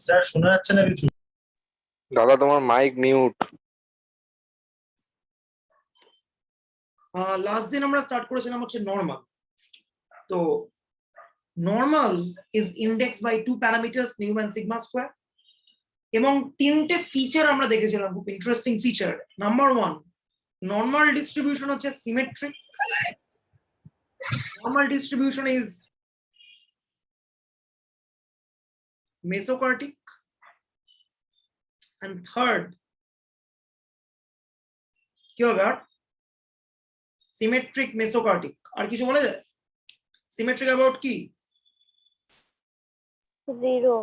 Sir শোনা যাচ্ছে না কিছু? দাদা তোমার মাইক মিউট। লাস্ট দিন আমরা স্টার্ট করেছিলাম হচ্ছে নর্মাল। তো normal is index by two parameters mu and sigma square, এবং তিনটে ফিচার আমরা দেখেছিলাম, খুব interesting feature. Number one, normal distribution হচ্ছে symmetric. Normal distribution is mesokurtic. and third কি হবে? আর সিমেট্রিক মেসোকার্টিক। আর কিছু বলা যায়? সিমেট্রিক অ্যাবাউট কি? জিরো,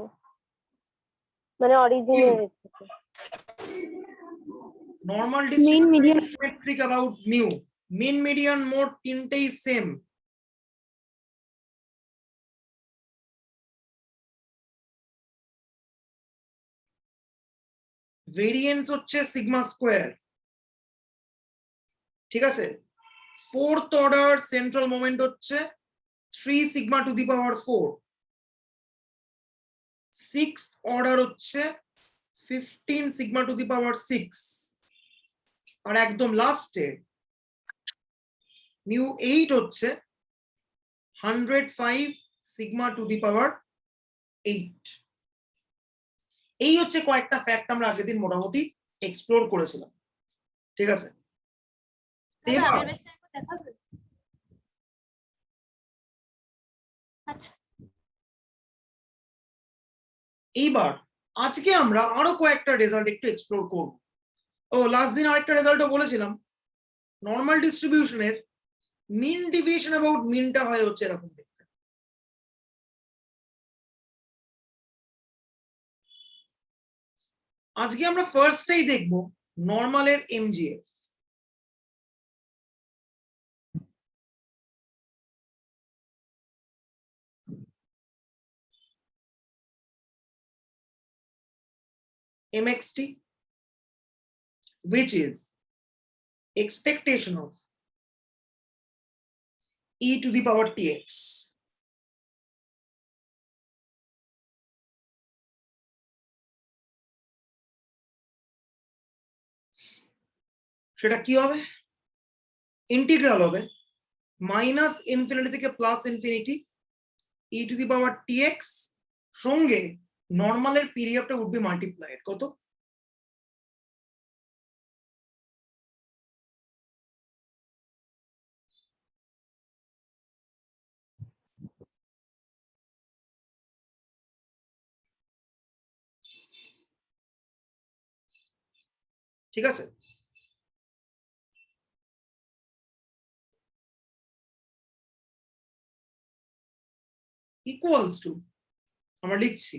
মানে অরিজিনের। Normal distribution symmetric about mu. Mean median mode তিনটেই সেম। ভেরিয়েন্স হচ্ছে সিগমা স্কোয়ার, ঠিক আছে। ফোর্থ অর্ডার সেন্ট্রাল মোমেন্ট হচ্ছে 3 sigma to the power 4। Sixth order হচ্ছে 15 সিগমা টু দি পাওয়ার 6। আর একদম লাস্টে মিউ 8 হচ্ছে 105 সিগমা টু দি পাওয়ার 8। এই হচ্ছে কয়েকটা ফ্যাক্ট আমরা আগের দিন মোটামুটি এক্সপ্লোর করেছিলাম, ঠিক আছে। এইবার আজকে আমরা আরো কয়েকটা রেজাল্ট একটু এক্সপ্লোর করব। ও লাস্ট দিন আরেকটা রেজাল্টও বলেছিলাম, নর্মাল ডিস্ট্রিবিউশনের মিন ডিভিয়েশন অ্যাবাউট মিনটা হয় হচ্ছে এরকম দেখতে। আজকে আমরা ফার্স্টেই দেখব নর্মালের এমজিএফ। MXT, which is expectation of e to the power tx. সেটা কি হবে? ইন্টিগ্রাল হবে মাইনাস ইনফিনিটি থেকে plus infinity e to the power tx, সঙ্গে নর্মালের পিরিয়ডটা উড বি মাল্টিপ্লাইড কত? ঠিক আছে, ইকুয়ালস টু আমরা লিখছি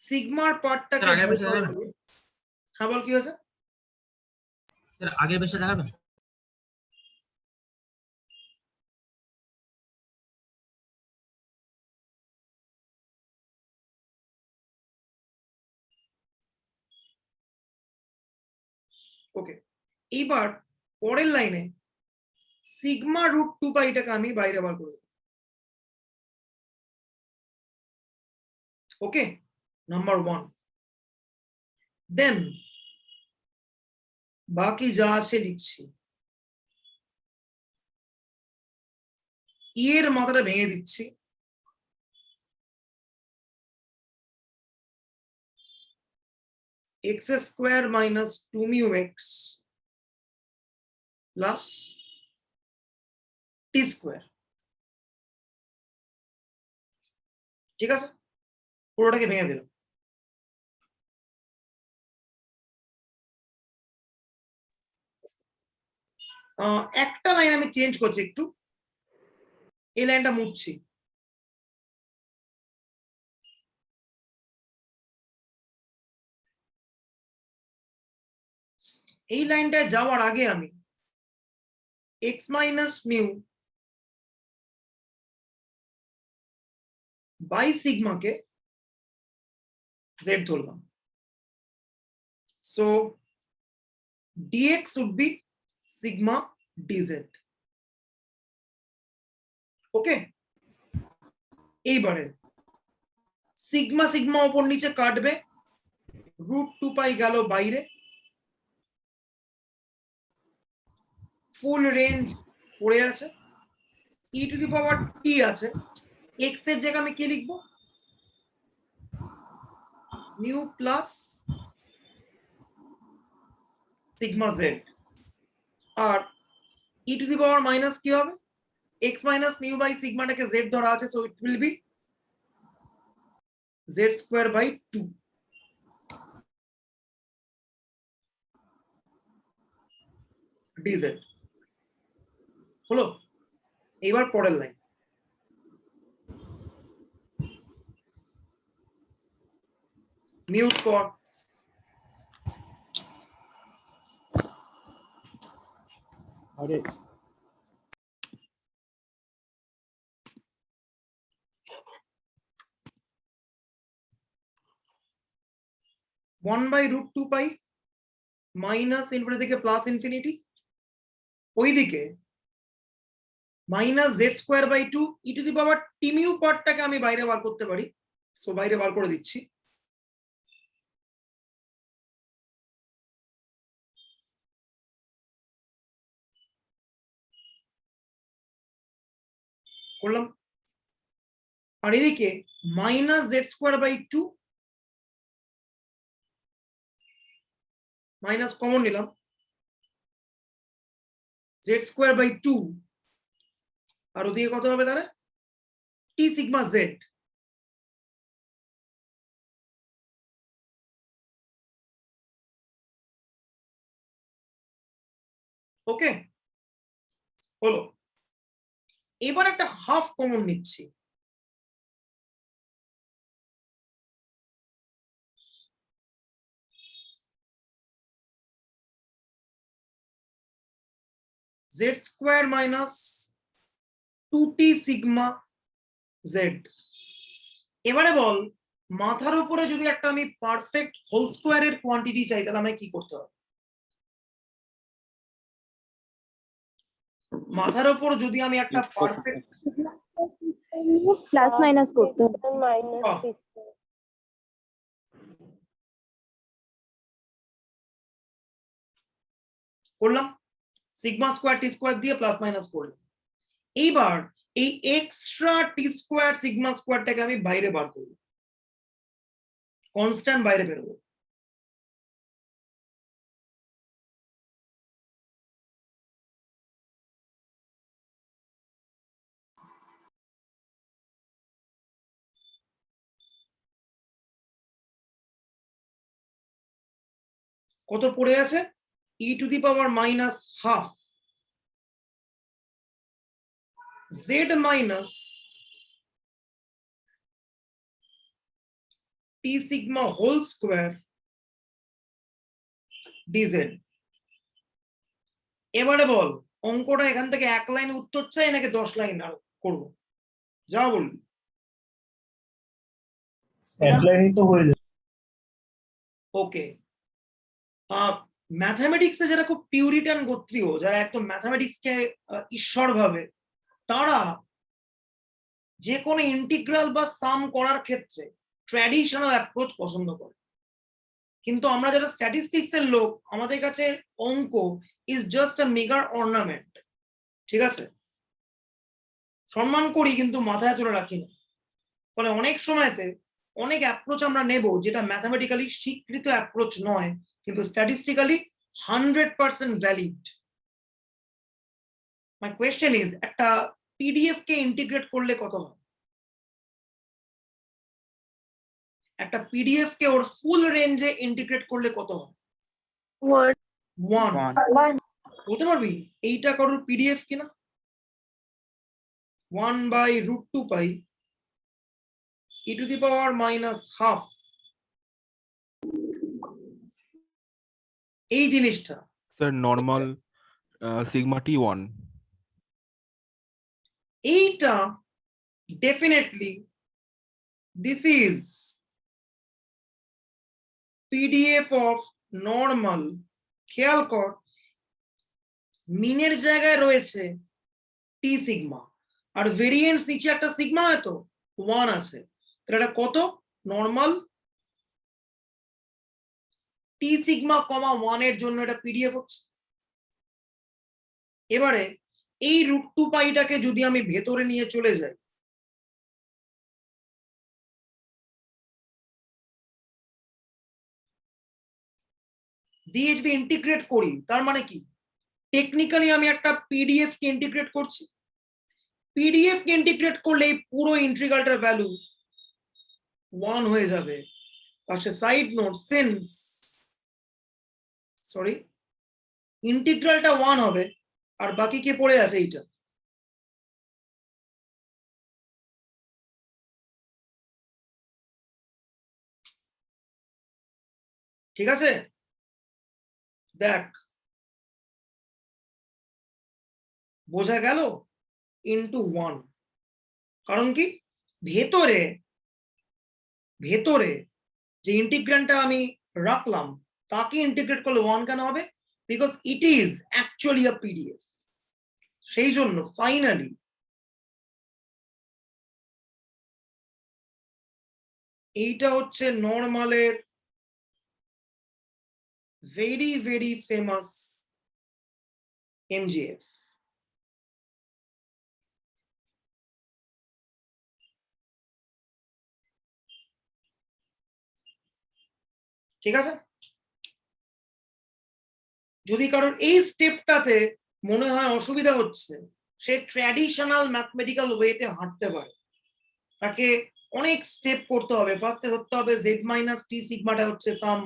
সিগমার পার্টটাকে, হ্যাঁ বল কি হয়েছে? স্যার আগের পেজটা দেখাবেন? ওকে, এইবার পরের লাইনে সিগমা রুট 2 পাইটাকে আমি বাইরে বার করে দেব। ওকে, নাম্বার 1। দেন বাকি যা আছে লিখছি। ই এর মাথাটা ভেঙে দিচ্ছি। x square minus 2 mu x plus T square, ঠিক আছে। পুরোটাকে ভেঙে দিলাম। একটা লাইন আমি চেঞ্জ করছি একটু, এই লাইনটা মুছছি। এই লাইনটায় যাওয়ার আগে আমি এক্স মাইনাস মিউ বাই সিগমাকে জেড ধরলাম। So dx would be sigma dz. Okay, এইবারে সিগমা সিগমা ওপর নিচে কাটবে, √2π গেল বাইরে, ফুল রেঞ্জ পড়ে আছে, e⁻t আছে, x এর জায়গায় আমি কি লিখবো, মিউ প্লাস সিগমা জেড, আর e⁻− কি হবে, x মাইনাস মিউ বাই সিগমাটাকে z ধরা আছে, so it will be z²/2 dz হলো। এবার পরের লাইন, মিউট কর, আরে 1/√2π মাইনাস ইনফিনিটি থেকে প্লাস ইনফিনিটি, ওইদিকে -z²/2 e⁻t মিউ পার্টটাকে আমি বাইরে বার করতে পারি, সো বাইরে বার করে দিচ্ছি, করলাম, আর এদিকে -z²/2 মাইনাস কমন নিলাম, z²/2, আর ওদিকে কত হবে তাহলে, t সিগমা z, ওকে হলো। এবার একটা হাফ কমন নিচ্ছি, z² minus 2t sigma z। এবারে বল, মাথার উপরে যদি একটা আমি পারফেক্ট হোল স্কোয়ারের কোয়ান্টিটি চাই, তাহলে আমায় কি করতে হবে, মাথার উপর যদি আমি একটা পারফেক্ট প্লাস মাইনাস করতে হবে, করলাম, সিগমা স্কোয়ার টি স্কোয়ার দিয়ে প্লাস মাইনাস করলাম। এইবার এই এক্সট্রা টি স্কোয়ার সিগমা স্কোয়ারটাকে আমি বাইরে বার করব, কনস্ট্যান্ট বাইরে বেরোবো, কত পড়ে আছে, e⁻−½ z minus t sigma whole square dz। এবারে বল, অঙ্কটা এখান থেকে 1 লাইনে উত্তর চাই নাকি 10 লাইন আর করবো, যা বলবি। এক লাইনই তো হয়ে যাবে। ওকে, ম্যাথামেটিক্সে যারা খুব পিউরিটান গোত্রীয়, যারা একদম ম্যাথামেটিক্সকে ঈশ্বর ভাবে, তারা যে কোনো ইন্টিগ্রাল বা সাম করার ক্ষেত্রে ট্র্যাডিশনাল অ্যাপ্রোচ পছন্দ করে, কিন্তু আমরা যারা স্ট্যাটিস্টিক্স এর লোক, আমাদের কাছে অঙ্ক ইজ জাস্ট আ মেগার অর্নামেন্ট, ঠিক আছে, সম্মান করি কিন্তু মাথায় তুলে রাখি না। ফলে অনেক সময়তে অনেক অ্যাপ্রোচ আমরা নেব যেটা ম্যাথামেটিক্যালি স্বীকৃত অ্যাপ্রোচ নয়, কিন্তু statistically 100% valid. My question is, একটা পিডিএফ কে ইন্টিগ্রেট করলে কত হয়, একটা পিডিএফ কে ওর ফুল রেঞ্জে ইন্টিগ্রেট করলে কত হয়, 1। বলতে পারবি এইটা কারোর পিডিএফ কিনা, 1/√2π e⁻−½ এই জিনিসটা, স্যার নরমাল সিগমা t1, এইটা definitely this is PDF of normal. খেয়াল কর, মিনের জায়গায় রয়েছে টি সিগমা, আর ভেরিয়েন্স নিচে একটা সিগমা হয়তো 1 আছে, তাহলে এটা কত? নর্মাল টি সিগমা কমা 1 এর জন্য এটা পিডিএফ হচ্ছে। এবারে এই √2 পাইটাকে যদি আমি ভেতরে নিয়ে চলে যাই, দিয়ে যদি ইন্টিগ্রেট করি, তার মানে কি টেকনিক্যালি আমি একটা পিডিএফ কে ইন্টিগ্রেট করছি। পিডিএফ কে ইন্টিগ্রেট করলে এই পুরো ইন্টিগ্রালটার ভ্যালু 1 হয়ে যাবে। পাশে সাইড নোট, সিন্স ইন্টিগ্রালটা 1 হবে আর বাকি কে পড়ে আছে এইটা। ঠিক আছে, দেখ বোঝা গেল? ইন্টু 1, কারণ কি ভেতরে ভেতরে যে ইন্টিগ্রান্ডটা আমি রাখলাম তাকে ইন্টিগ্রেট করলে 1 কেন হবে? Because it is actually a PDF. সেই জন্য ফাইনালি এইটা হচ্ছে নর্মালের ভেরি ভেরি ফেমাস এমজিএফ। ঠিক আছে, যদি কারোর এই স্টেপটাতে মনে হয় অসুবিধা হচ্ছে, সে ট্র্যাডিশনাল ম্যাথমেটিক্যাল ওয়েতে হাঁটতে পারে। তাকে অনেক স্টেপ করতে হবে। ফার্স্টে ধরতে হবে z মাইনাস টি সিগমাটা হচ্ছে সাম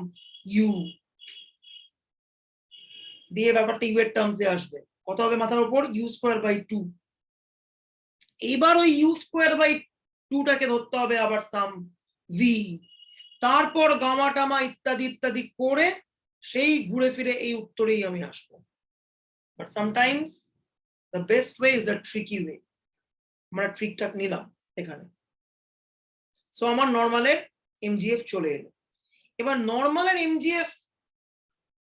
ইউ, দিয়ে ব্যাপারটা ইউ এর টার্মসে আসবে। কত হবে মাথার উপর? U square by 2। এইবার ওই ইউ স্কোয়ার বাই 2টাকে ধরতে হবে আবার সাম ভি, তারপর গামা টামা ইত্যাদি ইত্যাদি করে সেই ঘুরে ফিরে এই উত্তরেই আমি আসবো। But sometimes the best way is the tricky way. আমরা ট্রিকটা নিলাম এখানে। সো আমার নর্মালের এমজিএফ চলে এলো। এবার নর্মালের এমজিএফ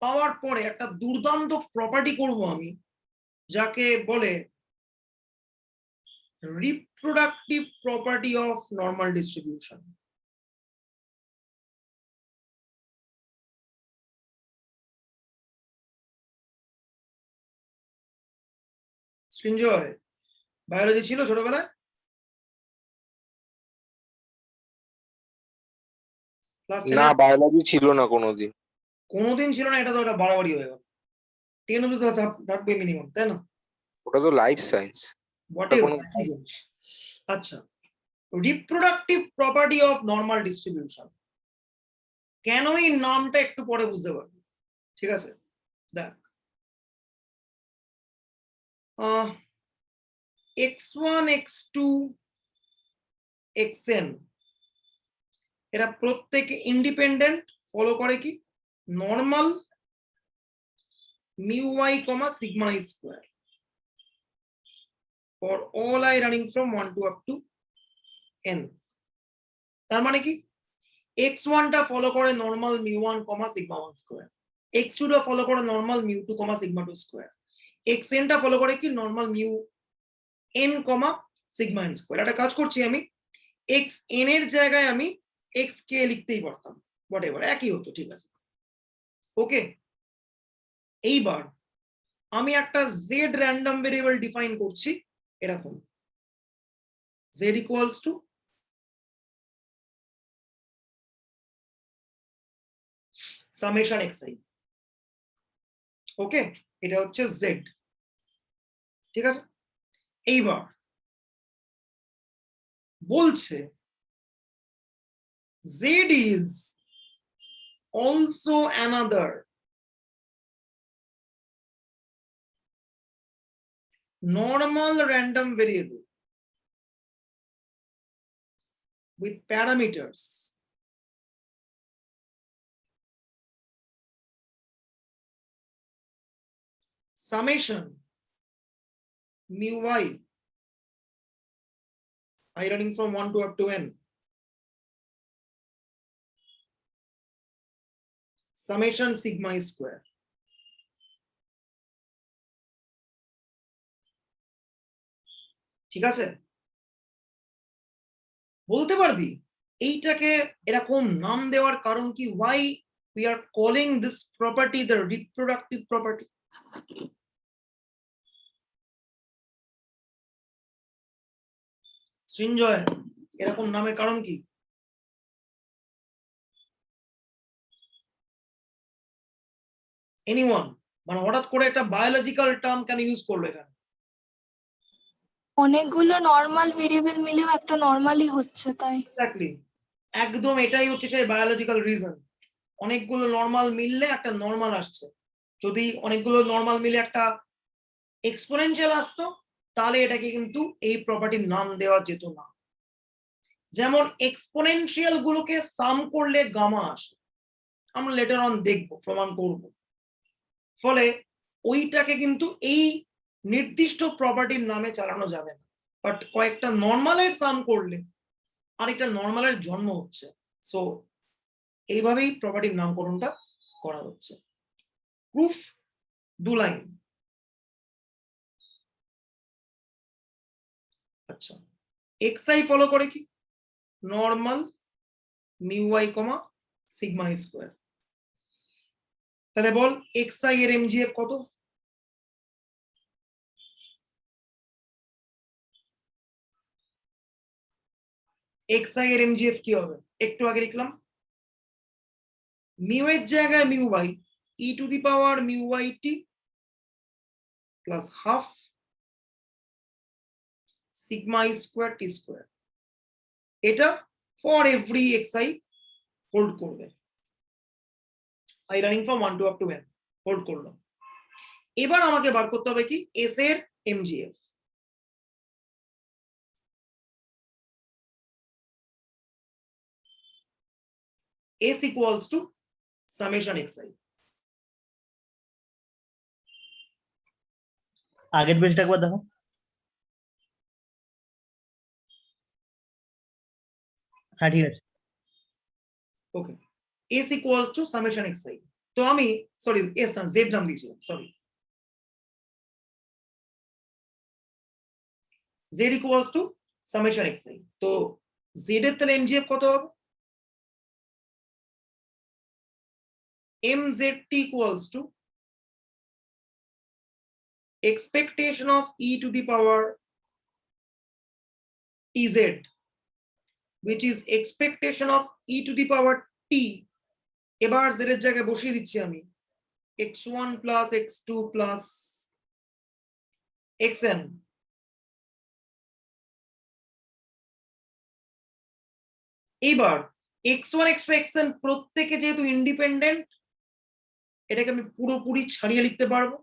পাওয়ার পরে একটা দুর্দান্ত প্রপার্টি করব আমি, যাকে বলে reproductive property of normal distribution. Srinjoy, biology ছিল ছোটবেলায়? ক্লাস না 10 বায়োলজি ছিল না কোনোদিন। কোনোদিন ছিল না? এটা তো একটা বাড়াবাড়ি হয়ে গেল। 10 অব্দি তো থাকবে মিনিমাম, তাই না? ওটা তো লাইফ সায়েন্স। বটে, কোনো একই জিনিস। আচ্ছা, reproductive property of normal distribution, কেন এই নামটা একটু পরে বুঝতে পারবো। ঠিক আছে, দেখ x1 x2 xn এরা প্রত্যেকে ইন্ডিপেন্ডেন্ট, ফলো করে কি normal mu y comma sigma i square for all I running from 1 to up to n। তার মানে কি x1 টা ফলো করে normal mu1 comma sigma 1 square, x2 টা ফলো করে normal mu2 comma sigma 2 square, xn টা follow করে কি normal mu n comma sigma n square। একটা কাজ করছি আমি, xn এর জায়গায় আমি x কে লিখতেই পারতাম, হোয়াটএভার একই হতো। ঠিক আছে, ওকে। এইবার আমি একটা z র্যান্ডম ভেরিয়েবল ডিফাইন করছি এরকম, z equals to summation xi। ওকে, এটা হচ্ছে z। ঠিক আছে, এইবার বলছে z is also another normal random variable with parameters summation mu y I running from 1 to up to n, summation sigma I square। ঠিক আছে, বলতে পারবি এইটাকে এরকম নাম দেওয়ার কারণ কি? why we are calling this property the reproductive property? Srinjoy, এরকম নামের কারণ কি? এনিওয়ান? মানে হঠাৎ করে একটা বায়োলজিক্যাল টার্ম কেন ইউজ করলো এখানে? অনেকগুলো নর্মাল ভেরিয়েবল মিলেও একটা নর্মালি হচ্ছে তাই। এক্স্যাক্টলি, একদম এটাই হচ্ছে সেই বায়োলজিক্যাল রিজন। অনেকগুলো নর্মাল মিললে একটা নর্মাল আসছে। যদি অনেকগুলো নর্মাল মিলে একটা এক্সপোনেনশিয়াল আসতো তাহলে এটাকে কিন্তু এই প্রপার্টির নাম দেওয়া যেত না। যেমন এক্সপোনেনশিয়াল গুলোকে সাম করলে গামা আসে, আমরা লেটার অন দেখব, প্রমাণ করব। ফলে ওইটাকে কিন্তু এই নির্দিষ্ট প্রপার্টির নামে চালানো যাবে না, বাট কয়েকটা নর্মালের সাম করলে আরেকটা নর্মালের জন্ম হচ্ছে। সো এইভাবেই প্রপার্টির নামকরণটা করা হচ্ছে। Proof 2 line. আচ্ছা, xi ফলো করে কি? নর্মাল মিউ y কমা সিগমা স্কয়ার। তাহলে বল xi এর mgf কত? xi এর mgf কি হবে? একটু আগে লিখলাম মিউ এর জায়গায় mu by e to the power mu y t plus half sigma square T square. এটা ফর এভরি xi হোল্ড করবে, i running from 1 to up to n hold করলো। এবার আমাকে বার করতে হবে কি? s এর mgf। s equals to summation xi। আগের পেজটা একবার দেখো। হ্যাঁ ঠিক আছে। ওকে, s equals to summation xi। তো আমি সরি s না z নাম দিয়েছিলাম, sorry. z equals to summation xi। তো z এর তাহলে mgf কত হবে? mzt equals to expectation of e to the power tz, which is expectation of e to the power t। এবার z এর জায়গায় বসিয়ে দিচ্ছি আমি x1 plus x2 plus xn। এবার x1 x2 xn প্রত্যেকে যেহেতু ইন্ডিপেন্ডেন্ট, এটাকে আমি পুরোপুরি ছাড়িয়ে লিখতে পারবো।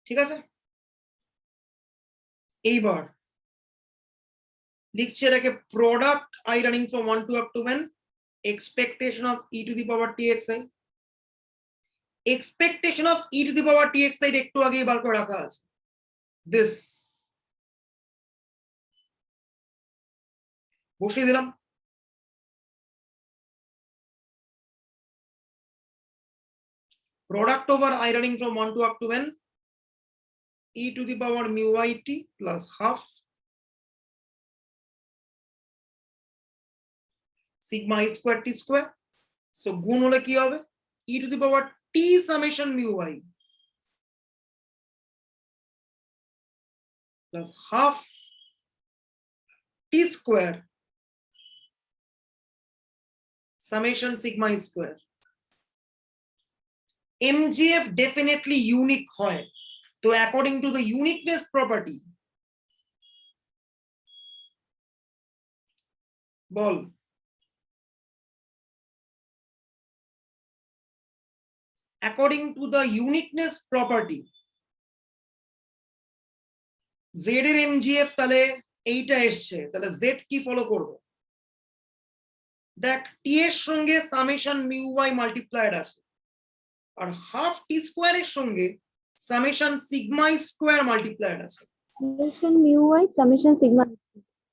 ঠিক আছে, এইবার লিখছি এটাকে product i running from 1 to up to n expectation of e to the power txi। expectation of e to the power txi একটু আগেই বার করে রাখা আছে, this বসিয়ে দিলাম। product over i running from 1 to up to n e to the power mu y t plus half sigma I square t square। so গুণ হলে কি হবে? e to the power t summation mu y plus half t square summation sigma I square। mgf definitely unique হয়, তো according to the uniqueness property ball according to the uniqueness property z এর mgf তাহলে এইটা এসছে, তাহলে z কি follow করবে? দেখ t এর সঙ্গে সামেশন মিউ y মাল্টিপ্লাইড আছে, আর হাফ টি স্কোয়ারের সঙ্গে সামেশন সিগমা স্কোয়ার মাল্টিপ্লায়ার আছে। Summation mu I summation sigma.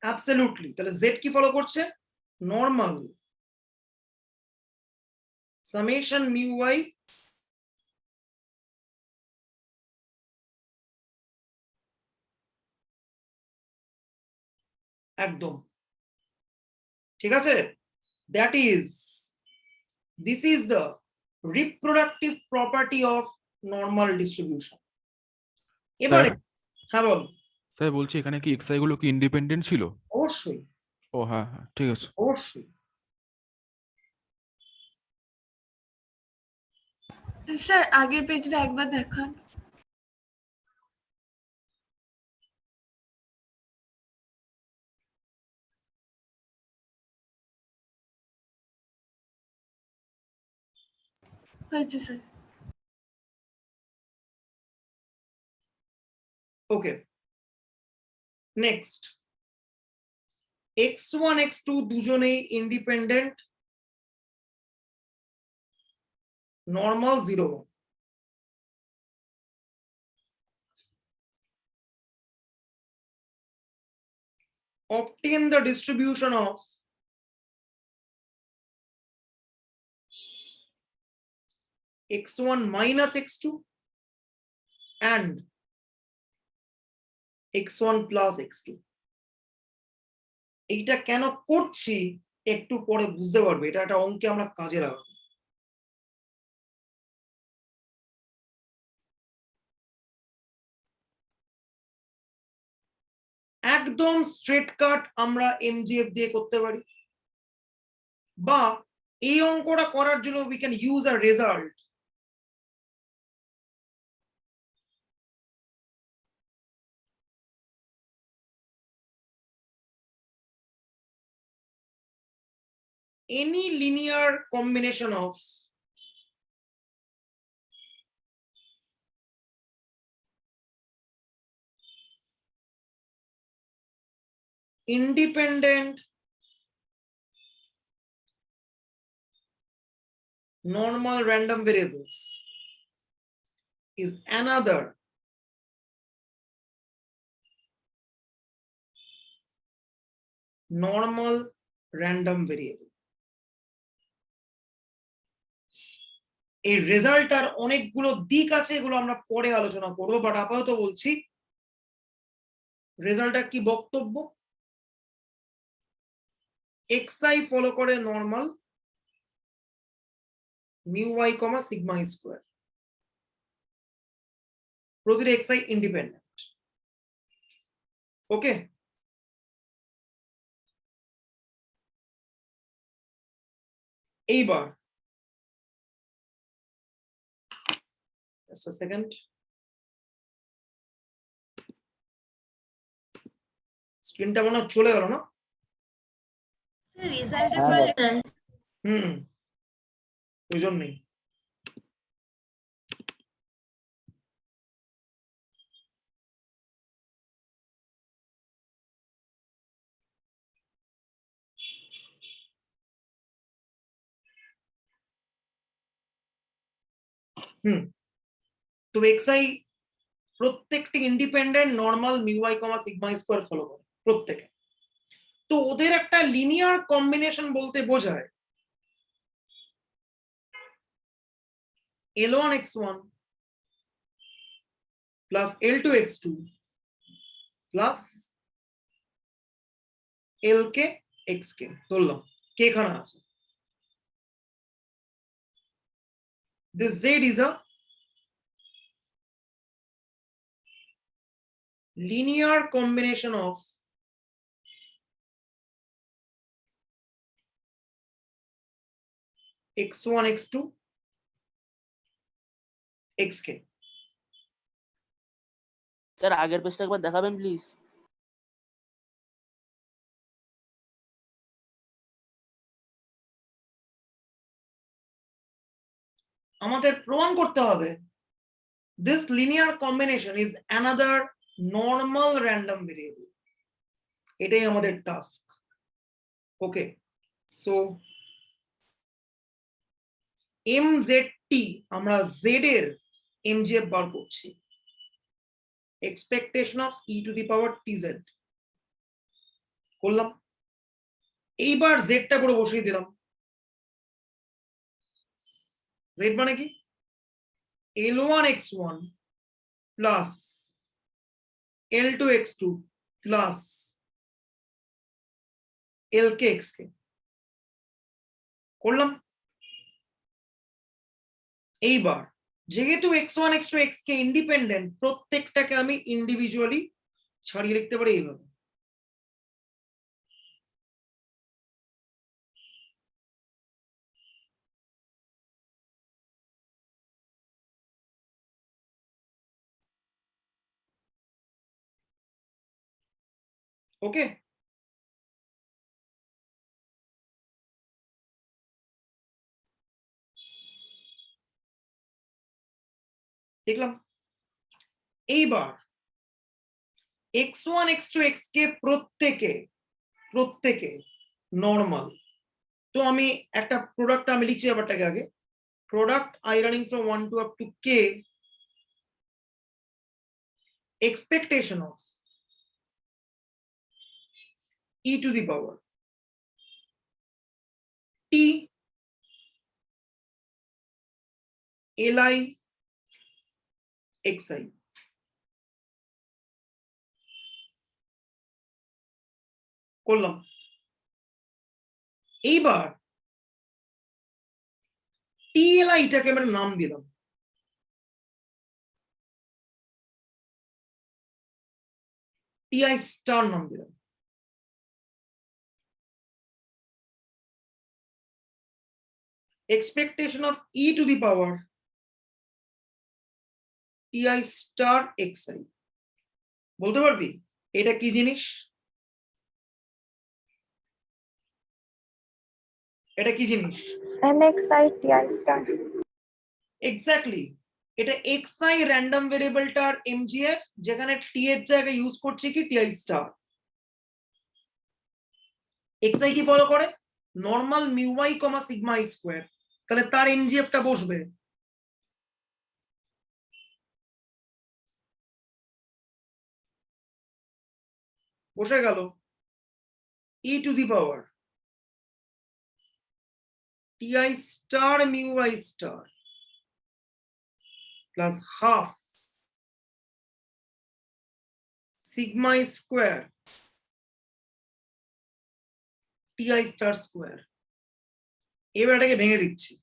Absolutely. তাহলে জেড কি ফলো করছে? নর্মাল সামেশন মিউ আই একদম ঠিক আছে। That is this is the reproductive property of normal distribution. এবারে হ্যাঁ বল। স্যার বলছি এখানে কি এক্সআই গুলো কি ইন্ডিপেন্ডেন্ট ছিল? অবশ্যই ও হ্যাঁ হ্যাঁ ঠিক আছে। অবশ্যই। স্যার আগের পেজটা একবার দেখান। হয়েছে sir. Okay next, x1 x2 দুজনেই independent, normal 0 1। obtain the distribution of x1 minus x2 and x1 plus x2। এইটা কেন করছি একটু পরে বুঝতে পারবে, এটা একটা অঙ্কে আমরা কাজে লাগাবো। একদম স্ট্রেট কাট আমরা এমজিএফ দিয়ে করতে পারি, বা এই অঙ্কটা করার জন্য we can use a result. any linear combination of independent normal random variables is another normal random variable। এই রেজাল্টটার অনেকগুলো দিক আছে, এগুলো আমরা পরে আলোচনা করবো, বাট আপাতত বলছি রেজাল্টটার কি বক্তব্য। xi ফলো করে normal mu Y comma sigma square, প্রতিটা xi ইন্ডিপেন্ডেন্ট। ওকে, এইবার just a second, স্ক্রিনটা মনে হয় চলে গেল না? ওই জন্যই। তো xi প্রত্যেকটি independent normal mu Y comma sigma square follow করে প্রত্যেকে। তো ওদের একটা লিনিয়ার কম্বিনেশন বলতে বোঝায় L1 x1 plus L2 x2 plus Lk xk। ধরলাম কে এখানে আছে। This z is a linear combination of x1 x2 xk। Sir আগের পেজটা একবার দেখাবেন প্লিজ। আমাদের প্রমাণ করতে হবে this linear combination is another normal random variable, এটাই আমাদের টাস্ক। ওকে, সো mz টি আমরা জেড এর এমজিএফ বার করছি, expectation of E to the power T Z করলাম। এইবার জেডটা করে বসিয়ে দিলাম। জেড মানে কি, L1 x1 plus L2 x2 plus LK xk করলাম। এইবার যেহেতু x1 x2 xk ইন্ডিপেন্ডেন্ট, প্রত্যেকটাকে আমি ইন্ডিভিজুয়ালি ছাড়িয়ে লিখতে পারি এইভাবে। ওকে, দেখলাম। এইবার x1 x2 xk প্রত্যেকে নর্মাল। তো আমি একটা প্রোডাক্ট আমি লিখছি ব্যাপারটাকে আগে, product i running from 1 to up to k expectation of e to the power t li xi করলাম। এইবার TLI টাকে আমরা নাম দিলাম, TI স্টার নাম দিলাম। expectation of e to the power TI star xi বলতে পারবি এটা কি জিনিস? এটা কি জিনিস? MXI TI star. এক্স্যাক্টলি, এটা xi র্যান্ডম ভেরিয়েবলটার এমজিএফ, যেখানে টি এর জায়গায় ইউজ করছি কি টিআই স্টার। xi কি ফলো করে? Normal mu Y comma sigma I square, তাহলে তার এমজিএফটা বসবে বসে গেল E to the power T I star mu Y star plus half sigma square T I star square. এবার এটাকে ভেঙে দিচ্ছি,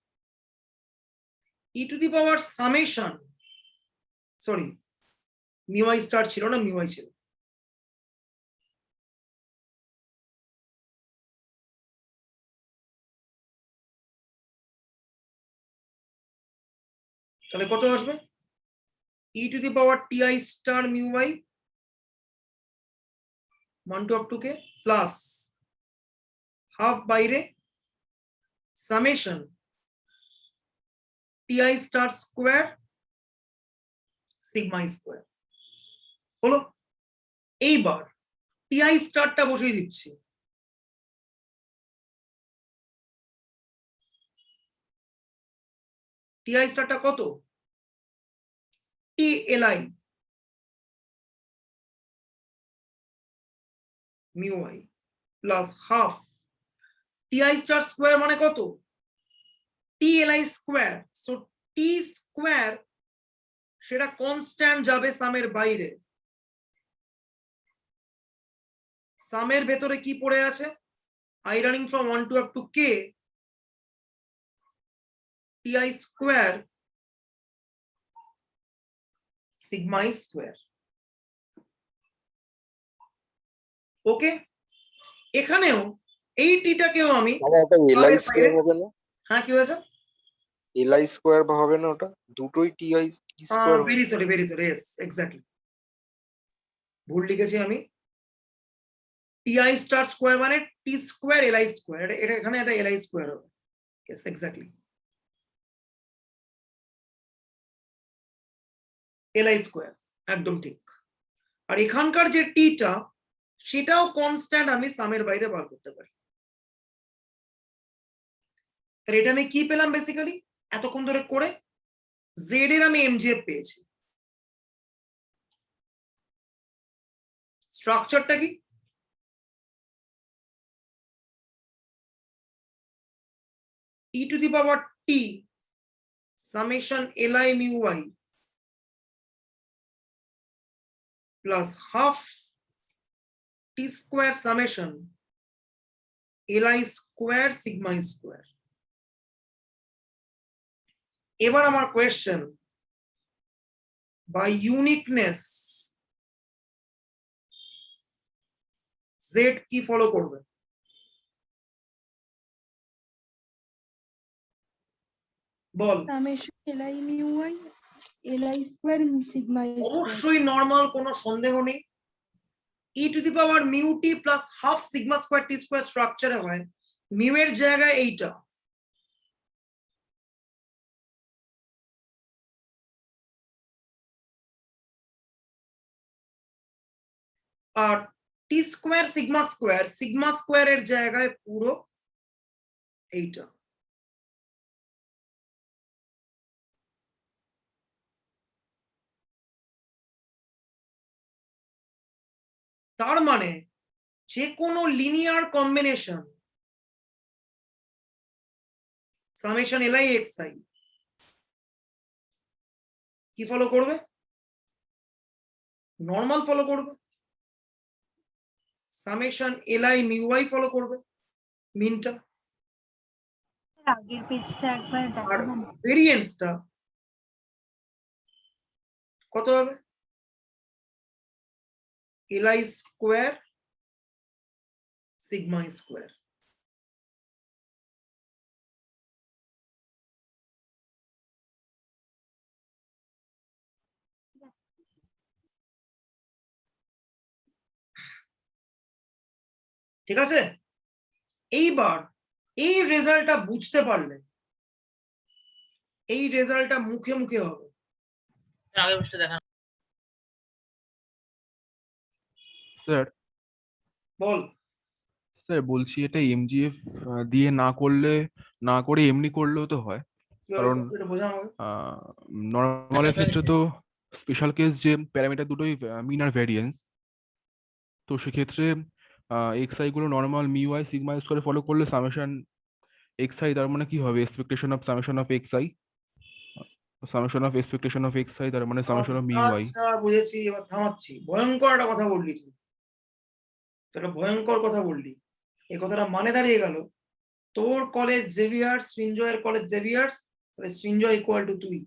E to the power summation, sorry mu I star ছিল না, মিউ আই ছিল, তাহলে কত আসবে? E to the power T I star mu I 1 to up to k plus half বাইরে summation T I star square sigma square হলো। এইবার T I স্টারটা বসিয়ে দিচ্ছি, টিআই স্টারটা কত? T L I mu I plus half T I star square মানে কত? T L I square. So T square সেটা কনস্ট্যান্ট যাবে সামের বাইরে, সামের ভেতরে কি পড়ে আছে? I running from 1 to up to k T I square sigma square. ওকে, এখানেও এই টিটাকেও আমি মানে ওটা এলআই স্কোয়ার হবে না? হ্যাঁ কি হয়েছে? এলআই স্কোয়ার হবে না, ওটা দুটোই t i square. Very sorry yes exactly, ভুল লিখেছি আমি। টিআই স্টার স্কোয়ার মানে টি স্কোয়ার এলআই স্কোয়ার, এটা এখানে একটা এলআই স্কোয়ার হবে। ইয়েস এক্স্যাক্টলি, এলআই স্কোয়ার একদম ঠিক। আর এখানকার যে টিটা সেটাও কনস্ট্যান্ট আমি সামের বাইরে বার করতে পারি। এটা আমি কি পেলাম? বেসিক্যালি এতক্ষণ ধরে করে জেড এর আমি এমজিএফ পেয়েছি। স্ট্রাকচারটা কি? e to the power t summation li mu y plus half t square summation li square sigma square. এবার আমার কোয়েশ্চেন, by uniqueness z কি ফলো করবে? বল। Summation li mu y li square sigma square. অবশ্যই normal, কোনো সন্দেহ নেই। e to the power mu T plus half sigma square T square স্ট্রাকচারে হয়, মিউ এর জায়গায় এইটা, আর টি স্কয়ার সিগমা স্কয়ারের জায়গায় পুরো এইটা। তার মানে যে কোনো linear combination summation l i x i কি ফলো করবে? নর্মাল ফলো করবে। Summation l i mu y follow করবে, মিনটা। আগের পেজটা একবার আর দেখাবেন? ভেরিয়েন্সটা কত হবে? LI square sigma square. ঠিক আছে, এইবার এই রেজাল্টটা বুঝতে পারলে এই রেজাল্টটা মুখে মুখে হবে। স্যার বল। স্যার বলছি এটা এমজিএফ দিয়ে না করে এমনি করলেও তো হয়, কারণ এটা বোঝা হবে। নর্মালের ক্ষেত্রে তো স্পেশাল কেস যে প্যারামিটার দুটোই মিন আর ভ্যারিয়েন্স, তো সেক্ষেত্রে এক্সআই গুলো নর্মাল মিউ আই সিগমা স্কোয়ারে ফলো করলে সামেশন এক্সআই তার মানে কি হবে? Expectation of summation of XI, summation of expectation of XI তার মানে সামেশন অফ মিউ আই। আচ্ছা বুঝেছি, এবার থামাচ্ছি। ভয়ঙ্কর একটা কথা বললি তুই, একটা ভয়ঙ্কর কথা বললি। এই কথাটা মানে দাঁড়িয়ে গেল তোর কলেজ জেভিয়ার্স, সৃঞ্জয়ের কলেজ জেভিয়ার্স, তাহলে সৃঞ্জয় ইকুয়াল টু তুই,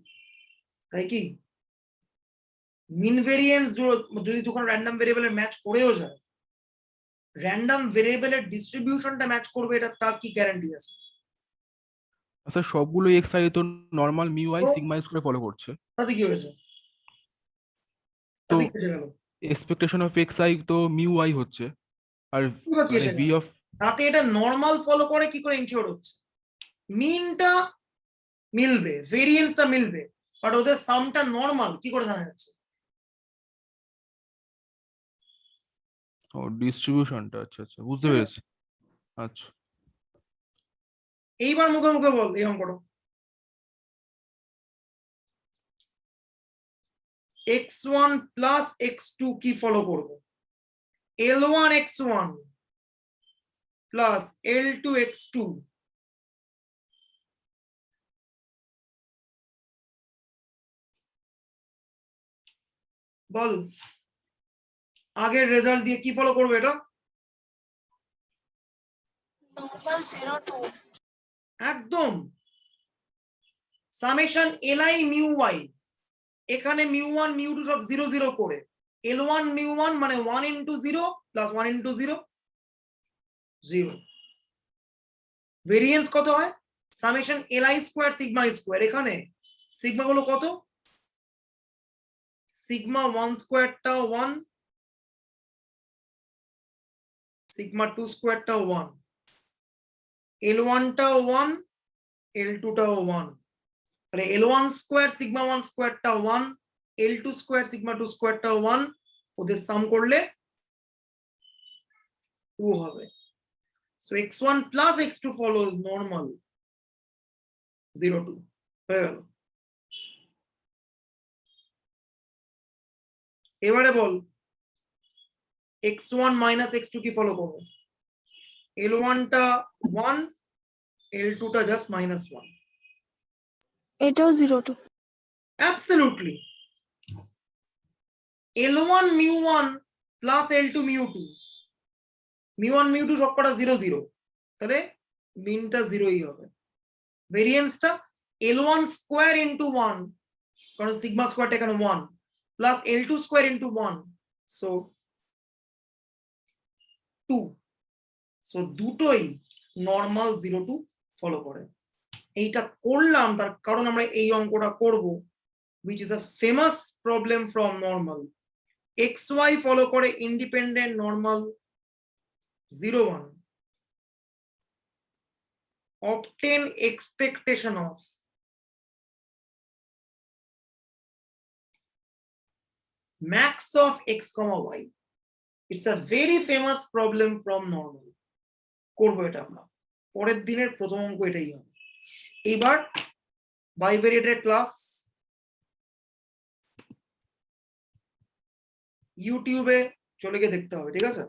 তাই কি? মিন ভেরিয়েন্স যদি তখন র্যান্ডম ভেরিয়েবলের ম্যাচ করেও যায়, র্যান্ডম ভেরিয়েবলের ডিস্ট্রিবিউশনটা ম্যাচ করবে, এটা তার কি গ্যারান্টি আছে? আচ্ছা সবগুলো এক্সআই তো নর্মাল মিউ আই সিগমা স্কোয়ারে ফলো করছে, তাতে কি হয়েছে? তো তাতে কি এসে গেল? এক্সপেকটেশন অফ এক্সআই তো মিউ আই হচ্ছে, আর এবার কি এসে ভি গেল? অফ তাতে এটা নর্মাল ফলো করে কি করে ইনশিওর হচ্ছে? মিনটা মিলবে, ভেরিয়েন্সটা মিলবে, বাট ওদের সামটা নর্মাল কি করে জানা যাচ্ছে? ও ডিস্ট্রিবিউশনটা, আচ্ছা আচ্ছা বুঝতে পেরেছি। আচ্ছা এইবার মুখে মুখে বল এই অঙ্কটা। x1 প্লাস x2 কি ফলো করবে? L1 x1 plus L2 x2 বল। আগের রেজাল্ট দিয়ে কি ফলো করবে এটা? নর্মাল 0 2। একদম। সামেশন এলআই মিউ ওয়াই, এখানে মিউ ওয়ান মিউ টু সব 0 0 করে, L1 মিউ ওয়ান মানে 1 ইন্টু 0 প্লাস 1 ইন্টু 0 0। ভেরিয়েন্স কত হয়? Summation LI square sigma square, এখানে সিগমা গুলো কত? সিগমা 1 স্কোয়ারটাও 1, সিগমা 2 স্কোয়ারটাও 1, L1 টাও 1, L2 টাও 1, তাহলে L1 স্কোয়ার সিগমা 1 স্কোয়ারটা 1, L2 স্কোয়ার সিগমা 2 স্কোয়ারটাও 1, ওদের সাম করলে 2 হবে। So x1 plus x2 follows normal 0 2। হয়ে গেল। এবারে বল x1 মাইনাস x2 কি ফলো করবো? L1 টা 1, L2 টা জাস্ট -1। এটাও 0 2। Absolutely. L1 mu1 plus L2 mu2, mu1 mu2 সবকটা 0 0, তাহলে মিনটা 0ই হবে। ভেরিয়েন্সটা L1 স্কয়ার ইনটু 1, কারণ সিগমা স্কয়ারটা এখানে 1, plus L2 square into 1, so 2। So দুটোই নরমাল 0 2 ফলো করে। এইটা করলাম তার কারণ আমরা এই অঙ্কটা করব, which is a famous problem from normal. xy follow করে independent normal 0 1, obtain expectation of max of x comma y. It's a very famous problem from normal. করবো এটা আমরা পরের দিনের প্রথম অঙ্ক এটাই হবে। এবার বাইভেরিয়েটের ক্লাস ইউটিউবে চলে গিয়ে দেখতে হবে, ঠিক আছে?